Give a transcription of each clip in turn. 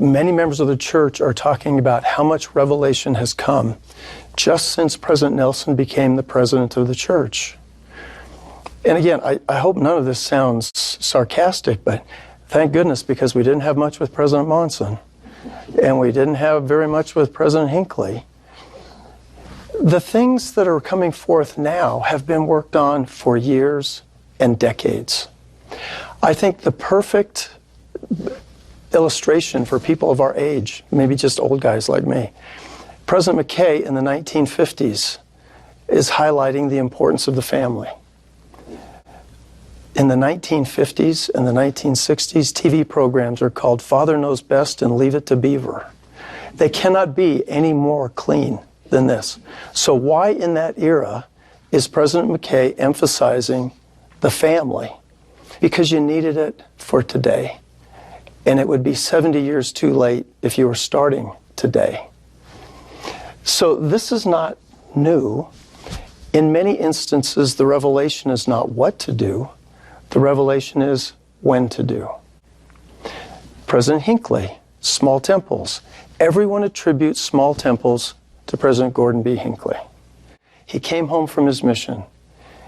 Many members of the church are talking about how much revelation has come just since President Nelson became the president of the church. And again, I hope none of this sounds sarcastic, but thank goodness, because we didn't have much with President Monson, and we didn't have very much with President Hinckley. The things that are coming forth now have been worked on for years and decades. I think the perfect illustration for people of our age, maybe just old guys like me, President McKay in the 1950s is highlighting the importance of the family. In the 1950s and the 1960s, TV programs are called Father Knows Best and Leave It to Beaver. They cannot be any more clean than this. So why in that era is President McKay emphasizing the family? Because you needed it for today. And it would be 70 years too late if you were starting today. So this is not new. In many instances, the revelation is not what to do. The revelation is when to do. President Hinckley, small temples. Everyone attributes small temples to President Gordon B. Hinckley. He came home from his mission.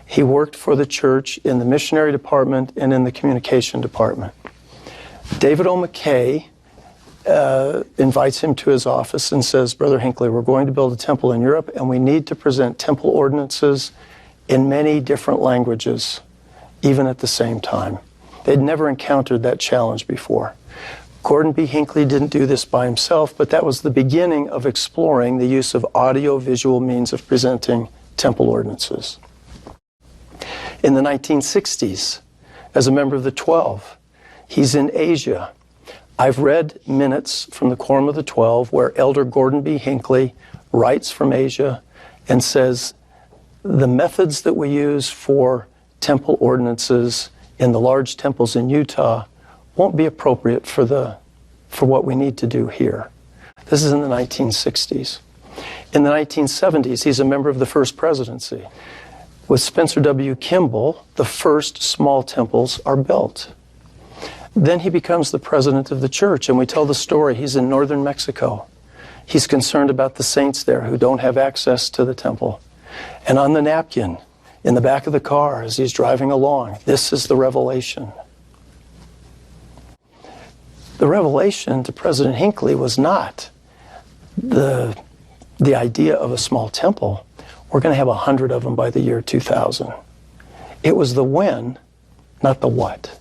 He worked for the church in the missionary department and in the communication department. David O. McKay invites him to his office and says, Brother Hinckley, we're going to build a temple in Europe, and we need to present temple ordinances in many different languages, even at the same time. They'd never encountered that challenge before. Gordon B. Hinckley didn't do this by himself, but that was the beginning of exploring the use of audio-visual means of presenting temple ordinances. In the 1960s, as a member of the 12, he's in Asia. I've read minutes from the Quorum of the 12 where Elder Gordon B. Hinckley writes from Asia and says, the methods that we use for temple ordinances in the large temples in Utah won't be appropriate for what we need to do here. This is in the 1960s. In the 1970s, he's a member of the First Presidency. With Spencer W. Kimball, the first small temples are built. Then he becomes the president of the church, and we tell the story. He's in northern Mexico. He's concerned about the saints there who don't have access to the temple. And on the napkin, in the back of the car, as he's driving along, this is the revelation. The revelation to President Hinckley was not the idea of a small temple. We're going to have 100 of them by the year 2000. It was the when, not the what.